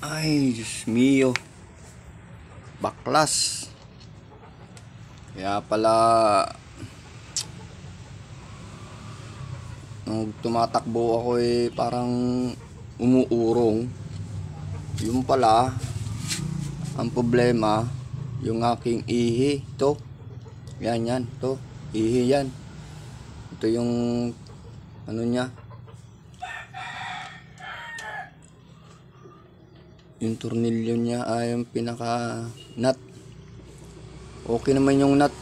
Ay, Diyos mio. Baklas. Kaya pala nung tumatakbo ako parang umuurong. Yung pala ang problema, yung aking ihi. Ito. Yan. Ito. Ihi yan. Ito yung ano niya. Yung tornilyo niya ay yung pinaka nut. Okay naman yung nut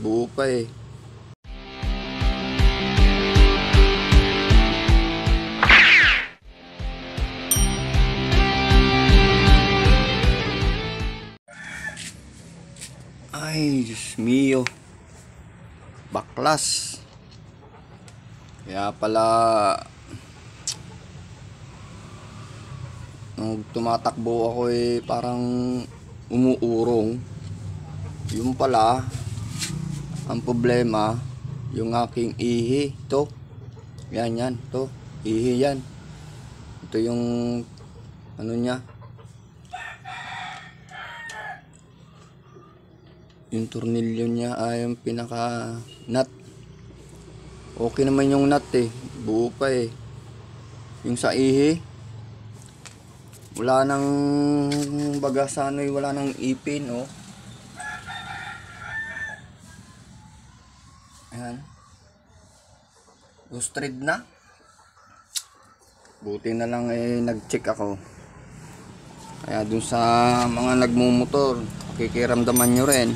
buo pa Ay, Diyos mio. Baklas. Kaya pala nung tumatakbo ako parang umuurong. Yung pala ang problema, yung aking ihi. Ito. Yan. Ito. Ihi yan. Ito yung ano niya. Yung tornilyo niya ay yung pinaka nut. Okay naman yung nut buo pa yung sa ihi wala nang baga sa wala nang ipin ayan, lustrade na. Buti na lang nag-check ako. Kaya dun sa mga nagmumotor, kikiramdaman nyo rin.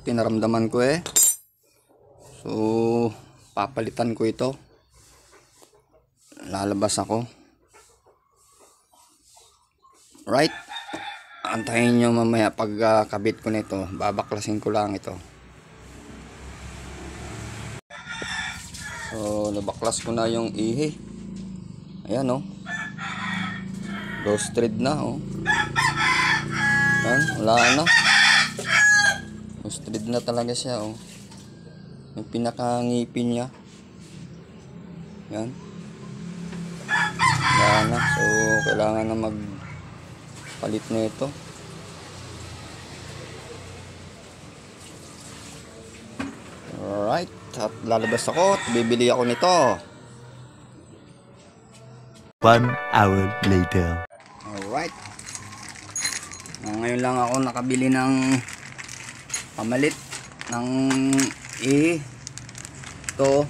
Tinaramdaman ko so papalitan ko ito. Lalabas ako. Right, antayin nyo mamaya pag kabit ko nito. Babaklasin ko lang ito. So nabaklas ko na yung ihi. Ayan low thread na Ayan, wala na. Low thread na talaga siya yung pinakangipin niya. Yan. Wala na. So kailangan na magpalit na ito. Alright, at lalabas ako at bibili ako nito. 1 hour later. Alright, ngayon lang ako nakabili ng pamalit ng ito,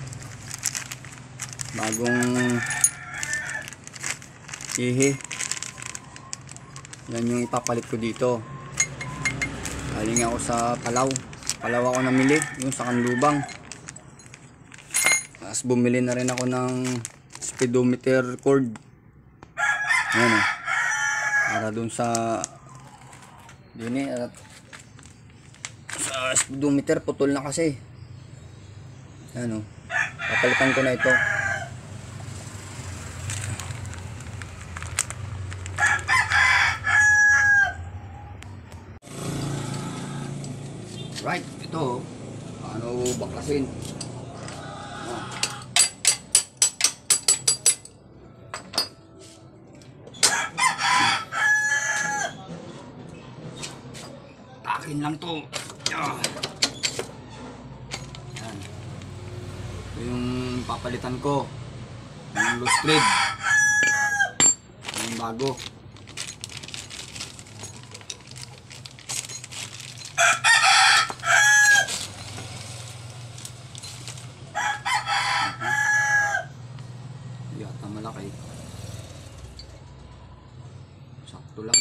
bagong ihi. Yan yung ipapalit ko dito. Galing ako sa Palaw ako namili, yung sa Kanlubang. Tapos bumili na rin ako ng speedometer cord. Ayan para dun sa at sa speedometer putol na kasi. Ayan papalitan ko na ito. Right, ito paano baklasin. Takin lang to. Yan. Ito yung papalitan ko. Yung loose thread. Yung bago. Yata malaki. Sakto lang.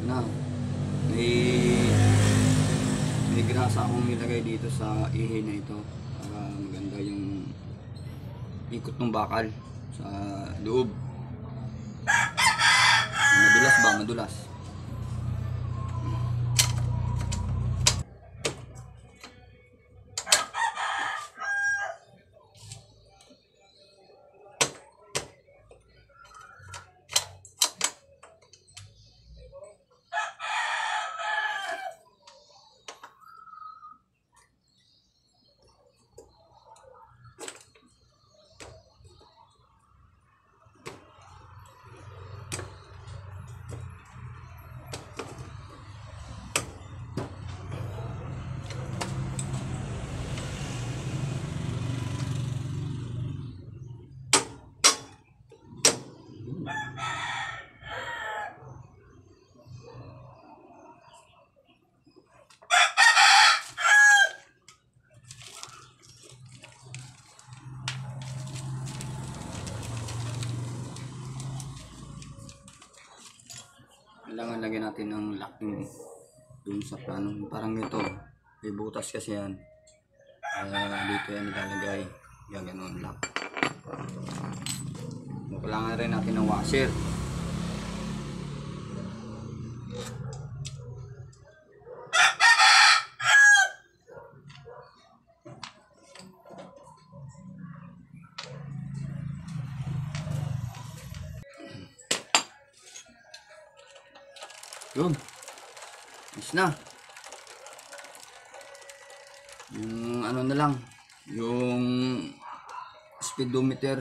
Na may grasa akong nilagay dito sa ihi na ito para maganda yung ikot ng bakal sa loob. Madulas ba? Madulas. lalagyan natin ng locking dun sa plano. Parang ito, may butas kasi yan. Dito yan nilalagay. Gaganon lock. Kailangan rin natin ng washer. Yun. Is na. Yung ano na lang. Yung speedometer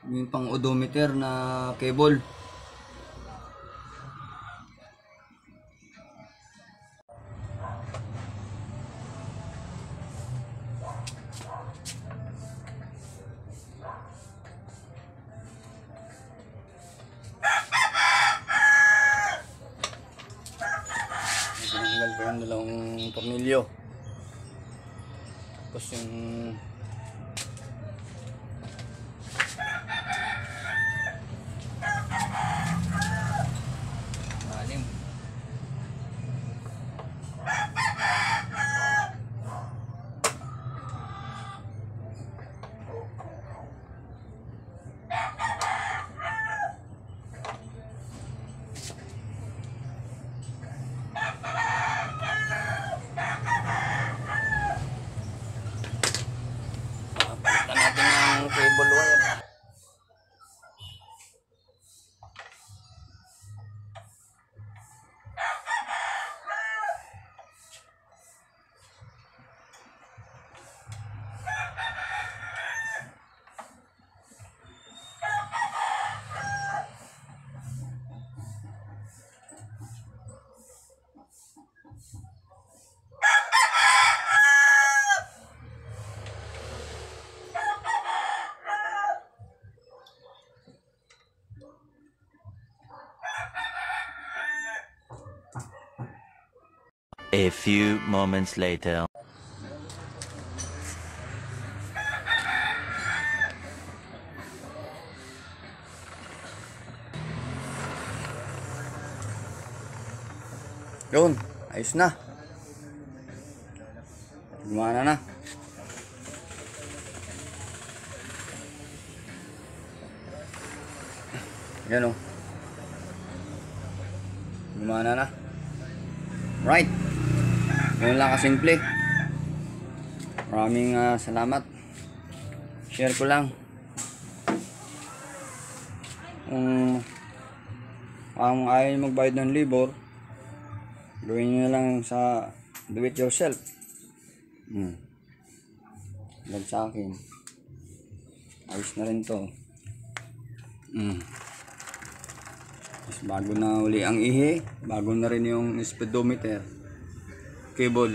yung pang odometer na cable. Tinanggal ko yung dalawang tornilyo. Tapos yung anim. Palitan natin ng cable wire. A few moments later. Yun, ayos na. Gumana na. Yan o. Gumana na. Right. Yun lang kasimple. Maraming salamat. Share ko lang. Kung ayaw nyo magbayad ng libor, gawin nyo na lang sa do it yourself. Lag sa akin. Ayos na rin to. Mas bago na uli ang ihi, bago na rin yung speedometer cable.